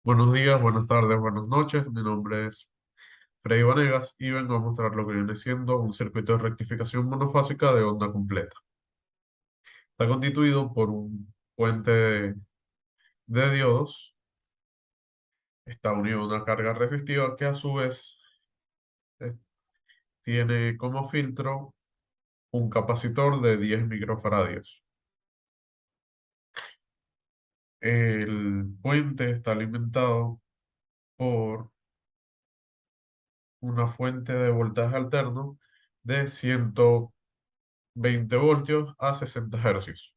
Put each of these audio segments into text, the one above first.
Buenos días, buenas tardes, buenas noches. Mi nombre es Freddy Vanegas y vengo a mostrar lo que viene siendo un circuito de rectificación monofásica de onda completa. Está constituido por un puente de diodos. Está unido a una carga resistiva que a su vez eh, tiene como filtro un capacitor de 10 microfaradios. El puente está alimentado por una fuente de voltaje alterno de 120 voltios a 60 hercios.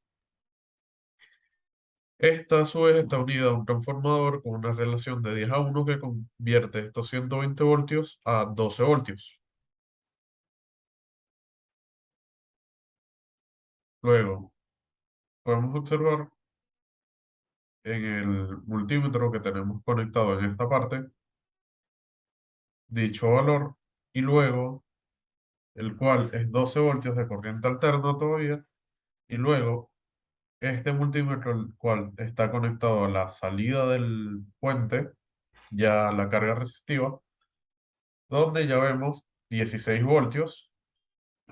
Esta a su vez está unida a un transformador con una relación de 10 a 1 que convierte estos 120 voltios a 12 voltios. Luego, podemos observar en el multímetro que tenemos conectado en esta parte dicho valor y luego el cual es 12 voltios de corriente alterna todavía y luego este multímetro el cual está conectado a la salida del puente, ya la carga resistiva, donde ya vemos 16 voltios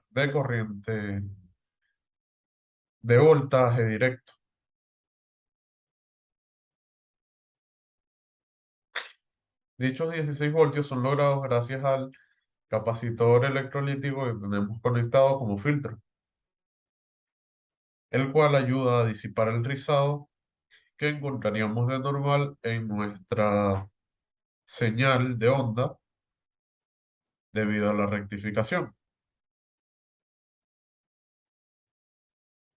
de corriente de voltaje directo. Dichos 16 voltios son logrados gracias al capacitor electrolítico que tenemos conectado como filtro, el cual ayuda a disipar el rizado que encontraríamos de normal en nuestra señal de onda debido a la rectificación.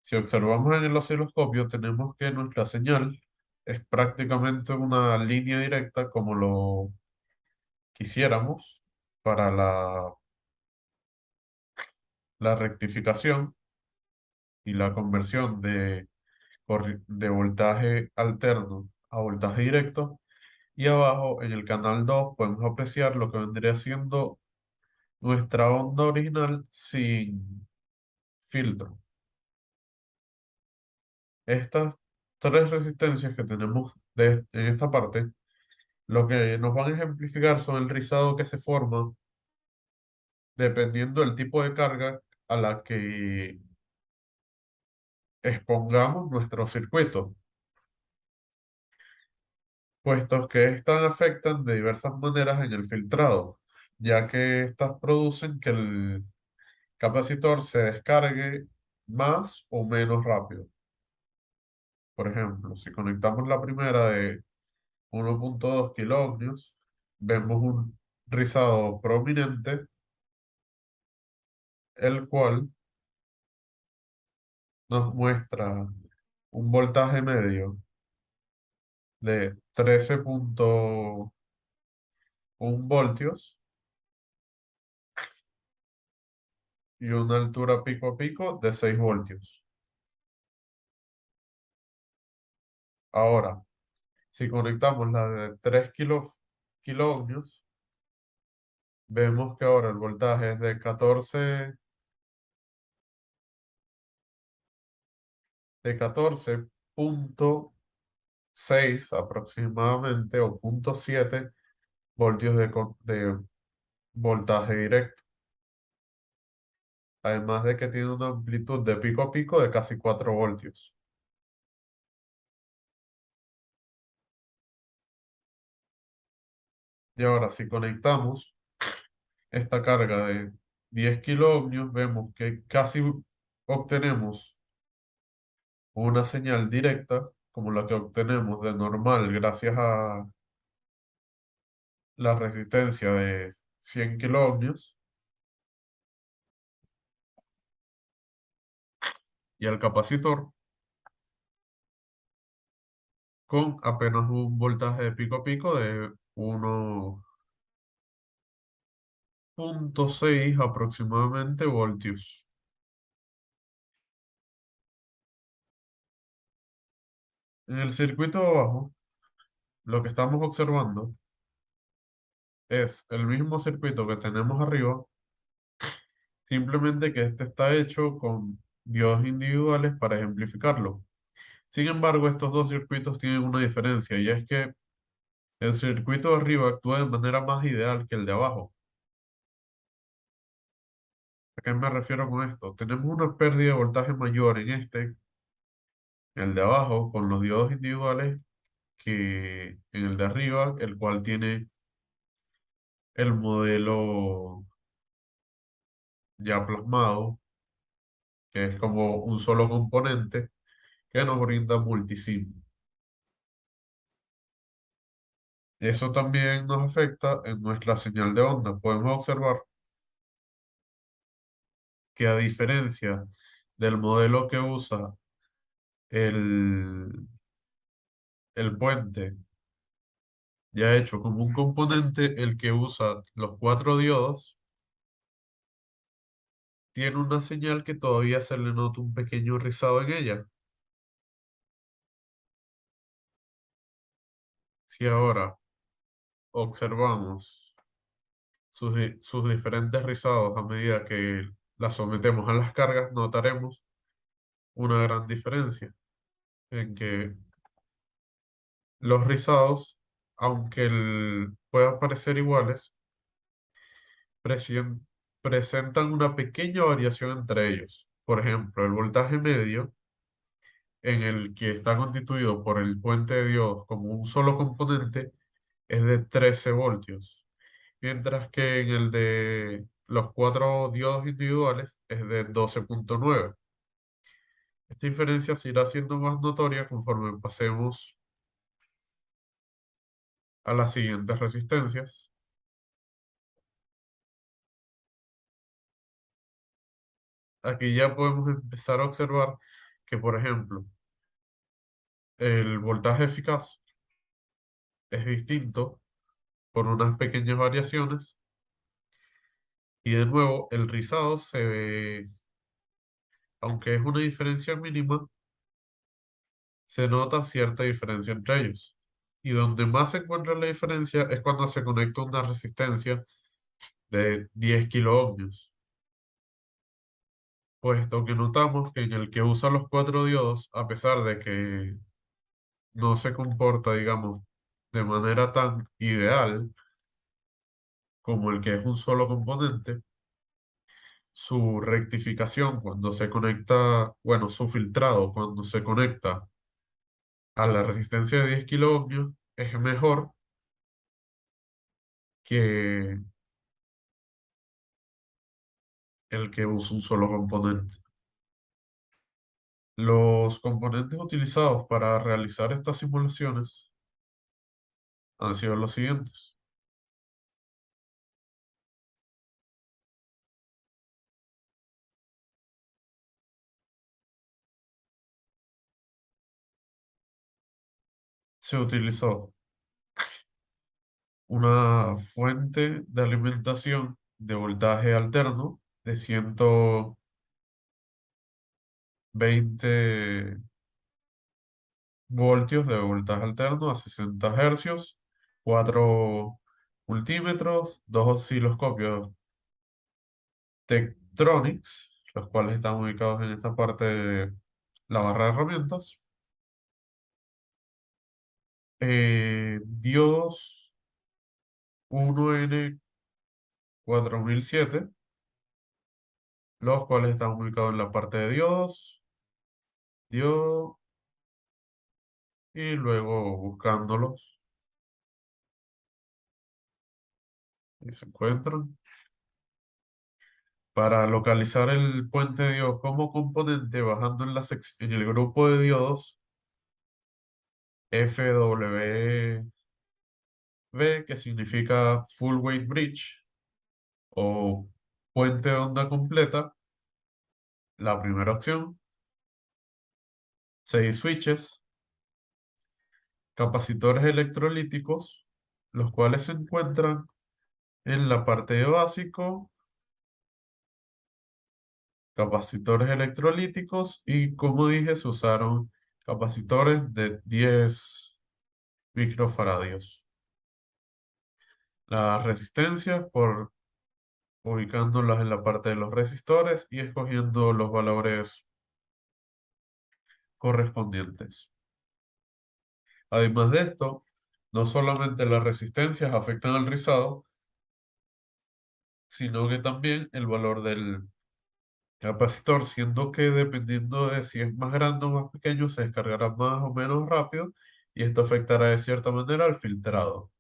Si observamos en el osciloscopio, tenemos que nuestra señal es prácticamente una línea directa como lo quisiéramos para la rectificación y la conversión de voltaje alterno a voltaje directo. Y abajo en el canal 2 podemos apreciar lo que vendría siendo nuestra onda original sin filtro. Estas tres resistencias que tenemos en esta parte, lo que nos van a ejemplificar son el rizado que se forma dependiendo del tipo de carga a la que expongamos nuestro circuito, puestos que éstas afectan de diversas maneras en el filtrado, ya que éstas producen que el capacitor se descargue más o menos rápido. Por ejemplo, si conectamos la primera de 1,2 kiloohmios, vemos un rizado prominente, el cual nos muestra un voltaje medio de 13,1 voltios y una altura pico a pico de 6 voltios. Ahora, si conectamos la de 3 kiloohmios, vemos que ahora el voltaje es de 14,6 aproximadamente o 0,7 voltios de voltaje directo. Además de que tiene una amplitud de pico a pico de casi 4 voltios. Y ahora, si conectamos esta carga de 10 kiloohmios, vemos que casi obtenemos una señal directa, como la que obtenemos de normal gracias a la resistencia de 100 kiloohmios y al capacitor con apenas un voltaje de pico a pico de 1,6 aproximadamente voltios. En el circuito de abajo, lo que estamos observando es el mismo circuito que tenemos arriba, simplemente que este está hecho con diodos individuales para ejemplificarlo. Sin embargo, estos dos circuitos tienen una diferencia y es que El circuito de arriba actúa de manera más ideal que el de abajo. ¿A qué me refiero con esto? Tenemos una pérdida de voltaje mayor en el de abajo, con los diodos individuales, que en el de arriba, el cual tiene el modelo ya plasmado, que es como un solo componente que nos brinda multisim. Eso también nos afecta en nuestra señal de onda. Podemos observar que a diferencia del modelo que usa el, el puente ya hecho como un componente, el que usa los cuatro diodos tiene una señal que todavía se le nota un pequeño rizado en ella. Si ahora observamos sus diferentes rizados a medida que las sometemos a las cargas, notaremos una gran diferencia en que los rizados, aunque puedan parecer iguales, presien- presentan una pequeña variación entre ellos. Por ejemplo, el voltaje medio, en el que está constituido por el puente de diodos como un solo componente, es de 13 voltios, mientras que en el de los cuatro diodos individuales es de 12,9. Esta diferencia se irá siendo más notoria conforme pasemos a las siguientes resistencias. Aquí ya podemos empezar a observar que, por ejemplo, el voltaje eficaz es distinto por unas pequeñas variaciones y de nuevo el rizado se ve, aunque es una diferencia mínima, se nota cierta diferencia entre ellos. Y donde más se encuentra la diferencia es cuando se conecta una resistencia de 10 kiloohmios, puesto que notamos que en el que usa los cuatro diodos, a pesar de que no se comporta, digamos, de manera tan ideal como el que es un solo componente, su rectificación cuando se conecta, bueno, su filtrado cuando se conecta a la resistencia de 10 kiloohmios es mejor que el que usa un solo componente. Los componentes utilizados para realizar estas simulaciones han sido los siguientes. Se utilizó una fuente de alimentación de voltaje alterno de 120 voltios de voltaje alterno a 60 hercios, 4 multímetros, dos osciloscopios Tektronix, los cuales están ubicados en esta parte de la barra de herramientas, diodos 1N4007, los cuales están ubicados en la parte de diodos, diodo, y luego buscándolos, y se encuentran. Para localizar el puente de diodos como componente, bajando en en el grupo de diodos FWB, que significa Full Weight Bridge o puente de onda completa, la primera opción, 6 switches, capacitores electrolíticos, los cuales se encuentran en la parte de básico, capacitores electrolíticos y como dije, se usaron capacitores de 10 microfaradios. Las resistencias por ubicándolas en la parte de los resistores y escogiendo los valores correspondientes. Además de esto, No solamente las resistencias afectan al rizado, sino que también el valor del capacitor, siendo que dependiendo de si es más grande o más pequeño, se descargará más o menos rápido y esto afectará de cierta manera al filtrado.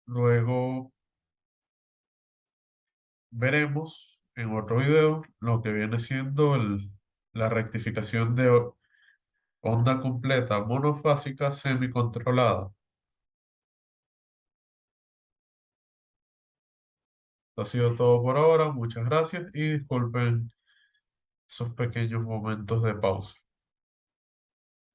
Luego veremos en otro video lo que viene siendo la rectificación de onda completa monofásica semicontrolada. Esto ha sido todo por ahora, muchas gracias y disculpen esos pequeños momentos de pausa.